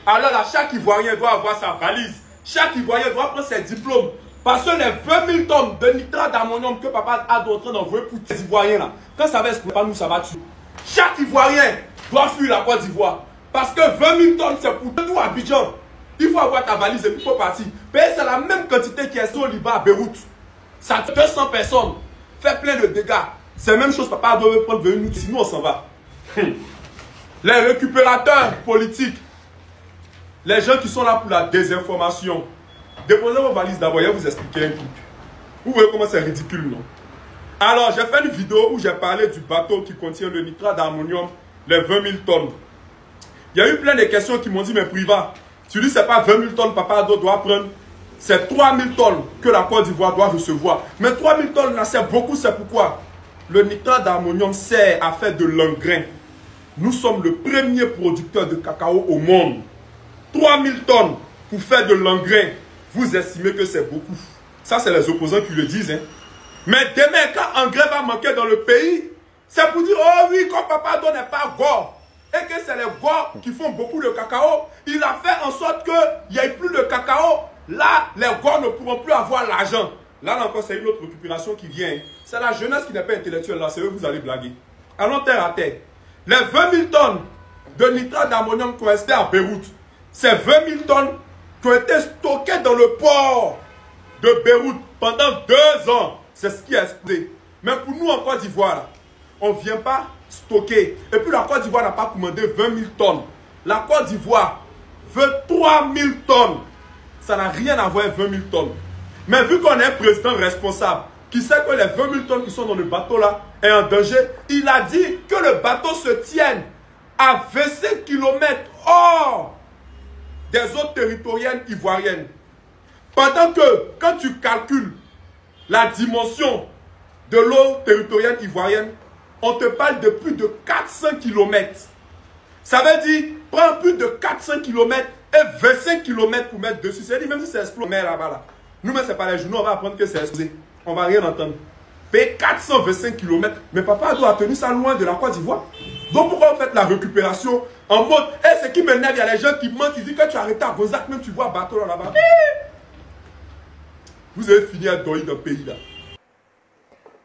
Alors là, chaque Ivoirien doit avoir sa valise. Chaque Ivoirien doit prendre ses diplômes. Parce que les 20 000 tonnes de nitrate d'ammonium que papa a en train d'envoyer pour ces Ivoiriens là, quand ça va exploser, pas nous, ça va tuer. Chaque Ivoirien doit fuir la Côte d'Ivoire. Parce que 20 000 tonnes, c'est pour tout Abidjan. Il faut avoir ta valise et puis il faut partir. Mais c'est la même quantité qui est au Liban à Beyrouth. Ça tue 200 personnes. Fait plein de dégâts. C'est la même chose, papa doit prendre venir nous, sinon on s'en va. Les récupérateurs politiques, les gens qui sont là pour la désinformation, déposez vos valises d'abord, je vais vous expliquer un truc. Vous voyez comment c'est ridicule, non? Alors, j'ai fait une vidéo où j'ai parlé du bateau qui contient le nitrate d'ammonium, les 20 000 tonnes. Il y a eu plein de questions qui m'ont dit, mais Priva, tu dis que ce n'est pas 20 000 tonnes, papa doit prendre, c'est 3 000 tonnes que la Côte d'Ivoire doit recevoir. Mais 3 000 tonnes, là, c'est beaucoup, c'est pourquoi le nitrate d'ammonium sert à faire de l'engrais. Nous sommes le premier producteur de cacao au monde. 3 000 tonnes pour faire de l'engrais. Vous estimez que c'est beaucoup. Ça, c'est les opposants qui le disent. Hein. Mais demain, quand l'engrais va manquer dans le pays, c'est pour dire, oh oui, quand papa donne n'est pas gore. Et que c'est les gore qui font beaucoup de cacao. Il a fait en sorte qu'il n'y ait plus de cacao. Là, les gore ne pourront plus avoir l'argent. Là encore, c'est une autre récupération qui vient. C'est la jeunesse qui n'est pas intellectuelle. Là, c'est eux que vous allez blaguer. Allons terre à terre. Les 20 000 tonnes de nitrate d'ammonium qui ont resté à Beyrouth, c'est 20 000 tonnes qui ont été stockées dans le port de Beyrouth pendant 2 ans. C'est ce qui est explosé. Mais pour nous en Côte d'Ivoire, on ne vient pas stocker. Et puis la Côte d'Ivoire n'a pas commandé 20 000 tonnes. La Côte d'Ivoire veut 3 000 tonnes. Ça n'a rien à voir avec 20 000 tonnes. Mais vu qu'on est un président responsable, qui sait que les 20 000 tonnes qui sont dans le bateau là est en danger, il a dit que le bateau se tienne à 25 km hors des eaux territoriales ivoiriennes. Pendant que, quand tu calcules la dimension de l'eau territoriale ivoirienne, on te parle de plus de 400 km. Ça veut dire, prends plus de 400 km et 25 km pour mettre dessus. C'est-à-dire, même si c'est explosé là-bas, là. Nous-mêmes, c'est pas les journaux, on va apprendre que c'est explosé. On va rien entendre. Payer 425 km. Mais papa doit tenir ça loin de la Côte d'Ivoire. Donc pourquoi vous faites la récupération en mode, ce qui m'énerve, il y a les gens qui mentent, ils disent que tu as arrêté à Gonzac, même tu vois un bateau là-bas. Vous avez fini à Doi dans le pays là.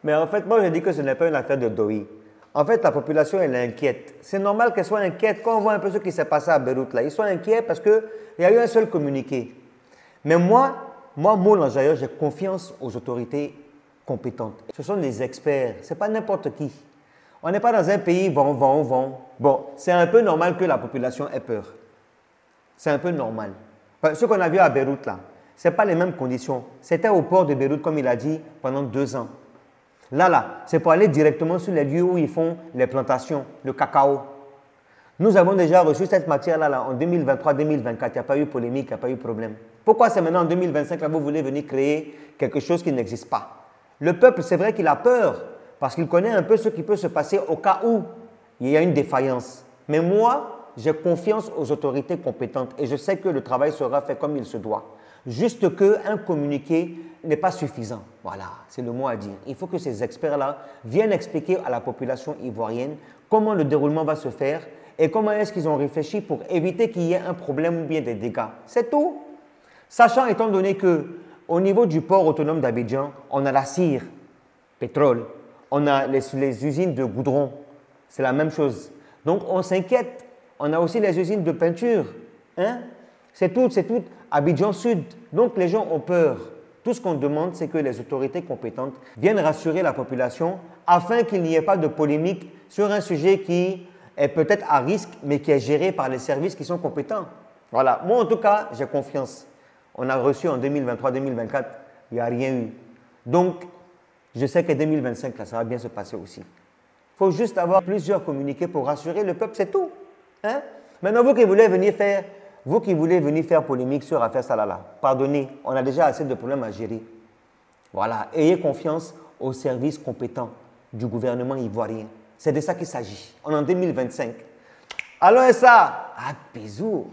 Mais en fait, moi je dis que ce n'est pas une affaire de Doi. En fait, la population, elle est inquiète. C'est normal qu'elle soit inquiète quand on voit un peu ce qui s'est passé à Beyrouth là. Ils sont inquiets parce qu'il y a eu un seul communiqué. Mais moi, Maud Lanjailleur, j'ai confiance aux autorités compétentes. Ce sont des experts, ce n'est pas n'importe qui. On n'est pas dans un pays vont. Bon, c'est un peu normal que la population ait peur. C'est un peu normal. Ce qu'on a vu à Beyrouth là, ce n'est pas les mêmes conditions. C'était au port de Beyrouth, comme il a dit, pendant 2 ans. Là, c'est pour aller directement sur les lieux où ils font les plantations, le cacao. Nous avons déjà reçu cette matière-là en 2023-2024. Il n'y a pas eu polémique, il n'y a pas eu problème. Pourquoi c'est maintenant en 2025 là vous voulez venir créer quelque chose qui n'existe pas? Le peuple, c'est vrai qu'il a peur parce qu'il connaît un peu ce qui peut se passer au cas où il y a une défaillance. Mais moi, j'ai confiance aux autorités compétentes et je sais que le travail sera fait comme il se doit. Juste qu'un communiqué n'est pas suffisant. Voilà, c'est le mot à dire. Il faut que ces experts-là viennent expliquer à la population ivoirienne comment le déroulement va se faire et comment est-ce qu'ils ont réfléchi pour éviter qu'il y ait un problème ou bien des dégâts. C'est tout. Sachant, étant donné qu'au niveau du port autonome d'Abidjan, on a la cire, pétrole, on a les usines de goudron, c'est la même chose. Donc on s'inquiète. On a aussi les usines de peinture. Hein? C'est tout, Abidjan Sud. Donc les gens ont peur. Tout ce qu'on demande, c'est que les autorités compétentes viennent rassurer la population afin qu'il n'y ait pas de polémique sur un sujet qui est peut-être à risque, mais qui est géré par les services qui sont compétents. Voilà. Moi, en tout cas, j'ai confiance. On a reçu en 2023-2024, il n'y a rien eu. Donc, je sais que 2025, là, ça va bien se passer aussi. Il faut juste avoir plusieurs communiqués pour rassurer le peuple, c'est tout. Hein? Maintenant, vous qui voulez venir faire polémique sur l'affaire Salala, pardonnez, on a déjà assez de problèmes à gérer. Voilà, ayez confiance aux services compétents du gouvernement ivoirien. C'est de ça qu'il s'agit. On est en 2025. Alors, et ça, bisous.